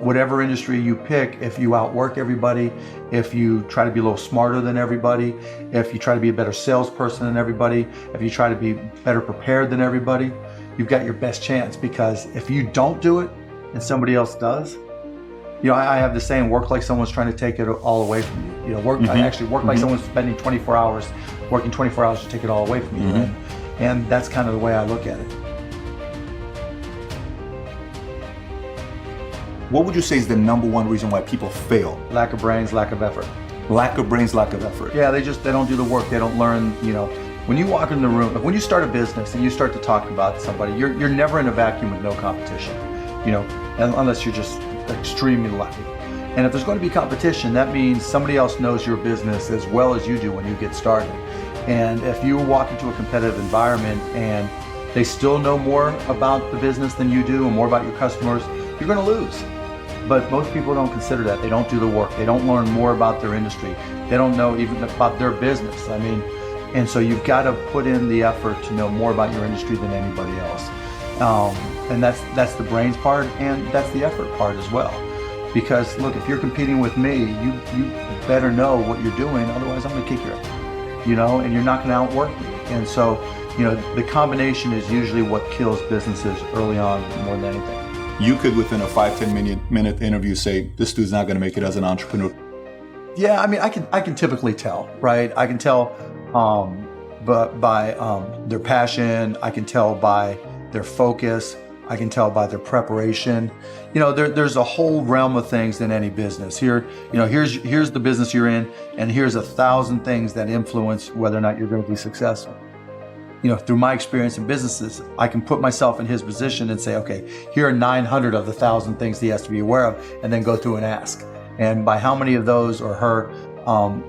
whatever industry you pick, if you outwork everybody, if you try to be a little smarter than everybody, if you try to be a better salesperson than everybody, if you try to be better prepared than everybody, you've got your best chance. Because if you don't do it and somebody else does, I have the saying, work like someone's trying to take it all away from you. I actually work like someone's spending 24 hours, working 24 hours to take it all away from you. And that's kind of the way I look at it. What would you say is the number one reason why people fail? Lack of brains, lack of effort. Lack of brains, lack of effort. Yeah, they don't do the work. They don't learn, when you walk in the room, when you start a business and you start to talk about somebody, you're never in a vacuum with no competition, unless you're just extremely lucky. And if there's going to be competition, that means somebody else knows your business as well as you do when you get started. And if you walk into a competitive environment and they still know more about the business than you do and more about your customers, you're going to lose. But most people don't consider that. They don't do the work. They don't learn more about their industry. They don't know even about their business. And so you've got to put in the effort to know more about your industry than anybody else. And that's the brains part, and that's the effort part as well. Because look, if you're competing with me, you better know what you're doing. Otherwise, I'm going to kick your ass. And you're not going to outwork me. And so, the combination is usually what kills businesses early on more than anything. You could, within a 5-10 minute interview, say, this dude's not going to make it as an entrepreneur. Yeah, I can typically tell, right? I can tell but by their passion. I can tell by their focus. I can tell by their preparation. There's a whole realm of things in any business. Here's the business you're in, and here's 1,000 things that influence whether or not you're going to be successful. Through my experience in businesses, I can put myself in his position and say, okay, here are 900 of the 1,000 things he has to be aware of, and then go through and ask. And by how many of those or her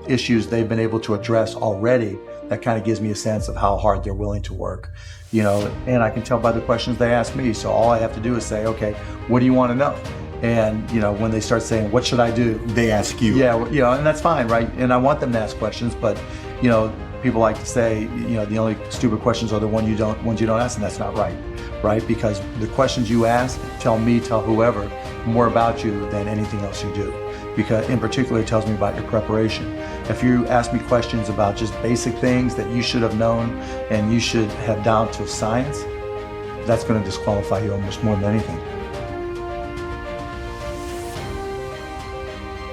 issues they've been able to address already, that kind of gives me a sense of how hard they're willing to work. And I can tell by the questions they ask me. So all I have to do is say, okay, what do you want to know? And, when they start saying, what should I do? They ask you. Yeah, and that's fine, right? And I want them to ask questions, but, people like to say, the only stupid questions are the ones you don't ask, and that's not right? Because the questions you ask tell whoever more about you than anything else you do. Because in particular, it tells me about your preparation. If you ask me questions about just basic things that you should have known and you should have down to science, that's going to disqualify you almost more than anything.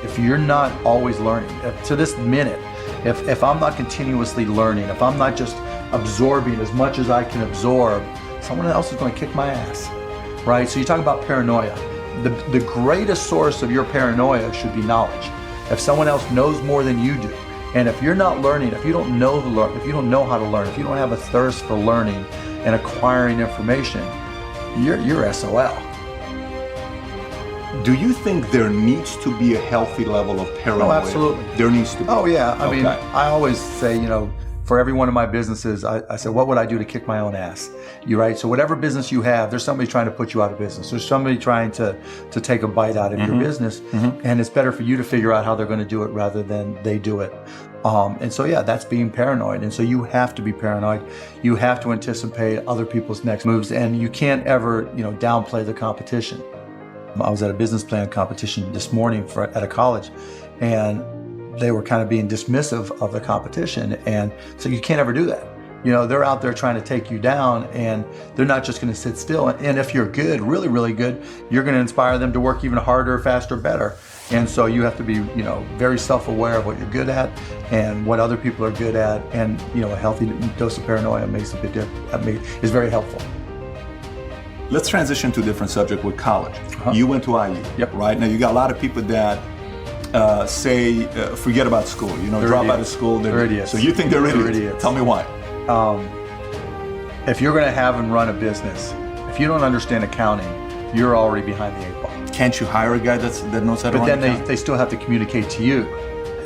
If you're not always learning, to this minute, if I'm not continuously learning, if I'm not just absorbing as much as I can absorb, someone else is going to kick my ass, right? So you talk about paranoia. The greatest source of your paranoia should be knowledge. If someone else knows more than you do, and if you're not learning, if you don't know if you don't know how to learn, if you don't have a thirst for learning and acquiring information, you're SOL. Do you think there needs to be a healthy level of paranoia? Oh, absolutely. There needs to be. Oh, yeah. I mean, I always say, for every one of my businesses, I said, what would I do to kick my own ass? Right? So whatever business you have, there's somebody trying to put you out of business. There's somebody trying to take a bite out of your business. And it's better for you to figure out how they're going to do it rather than they do it. And so, yeah, that's being paranoid. And so you have to be paranoid. You have to anticipate other people's next moves. And you can't ever, downplay the competition. I was at a business plan competition this morning at a college, and they were kind of being dismissive of the competition. And so you can't ever do that. They're out there trying to take you down, and they're not just going to sit still. And if you're good, really, really good, you're going to inspire them to work even harder, faster, better. And so you have to be, very self-aware of what you're good at and what other people are good at. And, a healthy dose of paranoia makes a big difference, is very helpful. Let's transition to a different subject with college. You went to IU, Yep. right? Now you got a lot of people that say, forget about school, drop out of school. They're idiots. So you think they're idiots. Tell me why. If you're going to have and run a business, if you don't understand accounting, you're already behind the 8 ball. Can't you hire a guy that knows how to run But then accounting? they still have to communicate to you.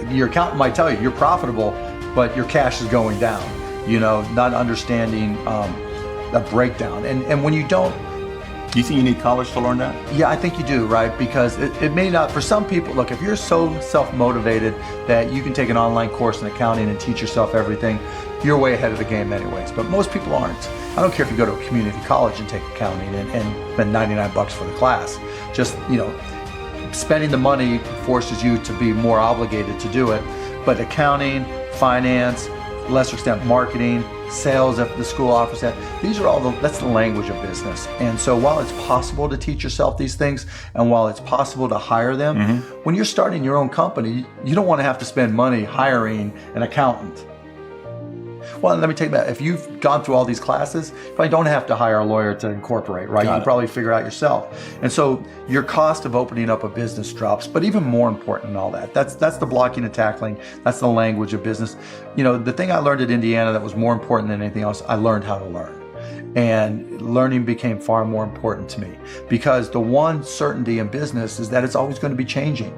Your accountant might tell you you're profitable, but your cash is going down, not understanding a breakdown. And when you don't, Do you think you need college to learn that? yeah, I think you do, right? Because it may not, for some people, look, if you're so self-motivated that you can take an online course in accounting and teach yourself everything, you're way ahead of the game anyways. But most people aren't. I don't care if you go to a community college and take accounting and spend $99 for the class. Just, spending the money forces you to be more obligated to do it. But accounting, finance, lesser extent marketing, sales if the school offers that, these are all that's the language of business. And so while it's possible to teach yourself these things, and while it's possible to hire them, when you're starting your own company, you don't want to have to spend money hiring an accountant. Well, let me take that. If you've gone through all these classes, you probably don't have to hire a lawyer to incorporate, right? You can probably figure out yourself. And so your cost of opening up a business drops. But even more important than all that, that's the blocking and tackling. That's the language of business. You know, the thing I learned at Indiana that was more important than anything else, I learned how to learn. And learning became far more important to me, because the one certainty in business is that it's always going to be changing.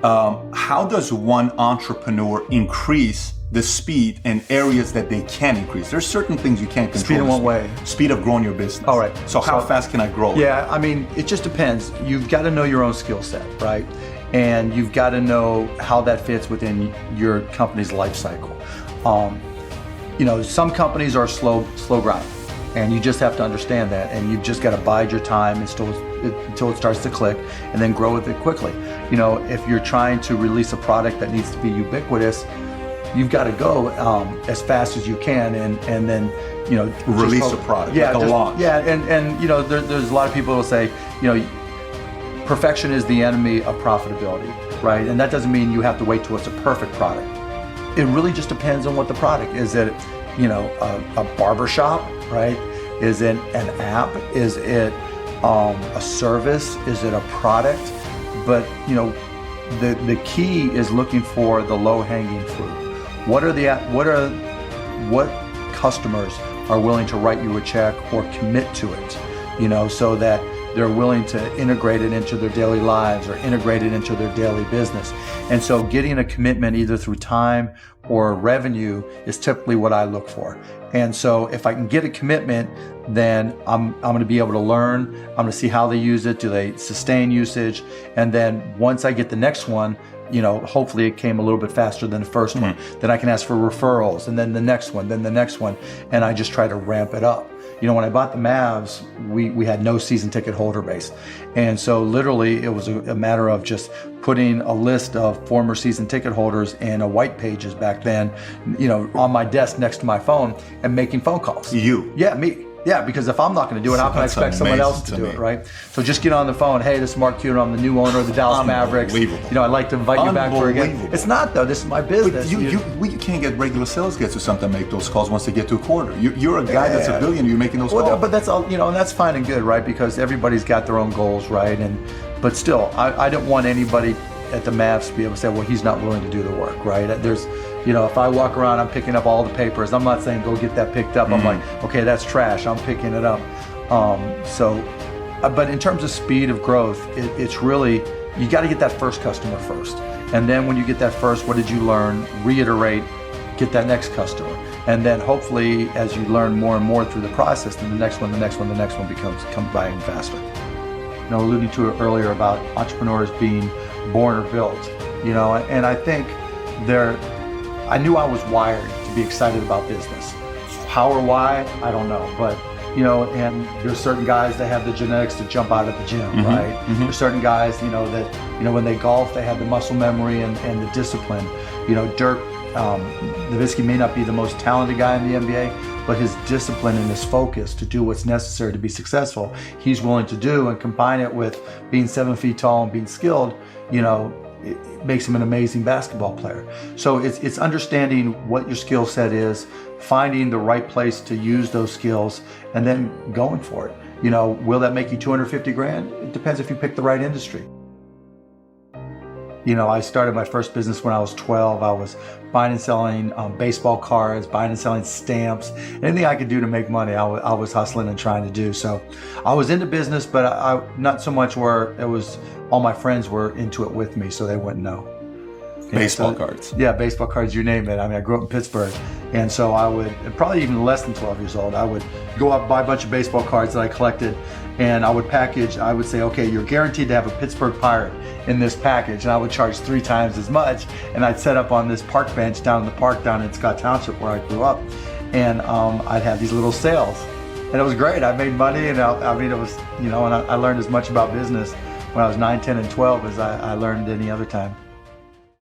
How does one entrepreneur increase the speed in areas that they can increase? There's certain things you can't control. Speed in what way? Speed of growing your business. All right. So how fast can I grow it? Yeah, I mean, it just depends. You've got to know your own skill set, right? And you've got to know how that fits within your company's life cycle. You know, some companies are slow grind, and you just have to understand that, and you've just got to bide your time until it starts to click, and then grow with it quickly. You know, if you're trying to release a product that needs to be ubiquitous, you've got to go as fast as you can, and then, you know, release a product, like a launch. Yeah, and you know, there's a lot of people who will say, you know, perfection is the enemy of profitability, right? And that doesn't mean you have to wait till it's a perfect product. It really just depends on what the product is. It, you know, a barbershop, right? Is it an app? Is it a service? Is it a product? But you know, the key is looking for the low-hanging fruit. What customers are willing to write you a check or commit to it, you know, so that they're willing to integrate it into their daily lives or integrate it into their daily business. And so getting a commitment either through time or revenue is typically what I look for. And so if I can get a commitment, then I'm going to be able to learn. I'm going to see how they use it. Do they sustain usage? And then once I get the next one, you know, hopefully it came a little bit faster than the first one. Then I can ask for referrals, and then the next one, then the next one. And I just try to ramp it up. You know, when I bought the Mavs, we had no season ticket holder base. And so literally it was a matter of just putting a list of former season ticket holders in a white pages back then, you know, on my desk next to my phone, and making phone calls. You? Yeah, me. Yeah, because if I'm not going to do it, how can I expect someone else to do it, right? So just get on the phone. Hey, this is Mark Cuban. I'm the new owner of the Dallas Mavericks. You know, I'd like to invite you back for a game. It's not, though. This is my business. But you can't get regular sales guys or something to make those calls once they get to a quarter. You're a guy that's a billionaire. You're making those calls. But that's all, you know, and that's fine and good, right? Because everybody's got their own goals, right? But still, I don't want anybody at the Mavs to be able to say, well, he's not willing to do the work, right? There's, you know, if I walk around, I'm picking up all the papers. I'm not saying go get that picked up. I'm like, okay, that's trash. I'm picking it up. But in terms of speed of growth, it's really, you got to get that first customer first. And then when you get that first, what did you learn? Reiterate, get that next customer. And then hopefully, as you learn more and more through the process, then the next one comes by even faster. You know, alluding to it earlier about entrepreneurs being born or built, you know, and I think I knew I was wired to be excited about business. How or why, I don't know, but you know, and there's certain guys that have the genetics to jump out at the gym, right? There's certain guys, you know, that, you know, when they golf, they have the muscle memory and the discipline. You know, Dirk Nowitzki may not be the most talented guy in the NBA, but his discipline and his focus to do what's necessary to be successful, he's willing to do, and combine it with being 7 feet tall and being skilled, you know, it makes him an amazing basketball player. So it's understanding what your skill set is, finding the right place to use those skills, and then going for it. You know, will that make you 250 grand? It depends if you pick the right industry. You know, I started my first business when I was 12. I was buying and selling baseball cards, buying and selling stamps. Anything I could do to make money, I was hustling and trying to do. So I was into business, but I not so much where it was all my friends were into it with me, so they wouldn't know. Baseball cards. Yeah, baseball cards, you name it. I mean, I grew up in Pittsburgh. And so I would, probably even less than 12 years old, I would go out and buy a bunch of baseball cards that I collected, and I would package, I would say, okay, you're guaranteed to have a Pittsburgh Pirate in this package, and I would charge 3 times as much, and I'd set up on this park bench down in the park down in Scott Township where I grew up, and I'd have these little sales. And it was great. I made money, and I mean, it was, you know, and I learned as much about business when I was 9, 10, and 12 as I learned any other time.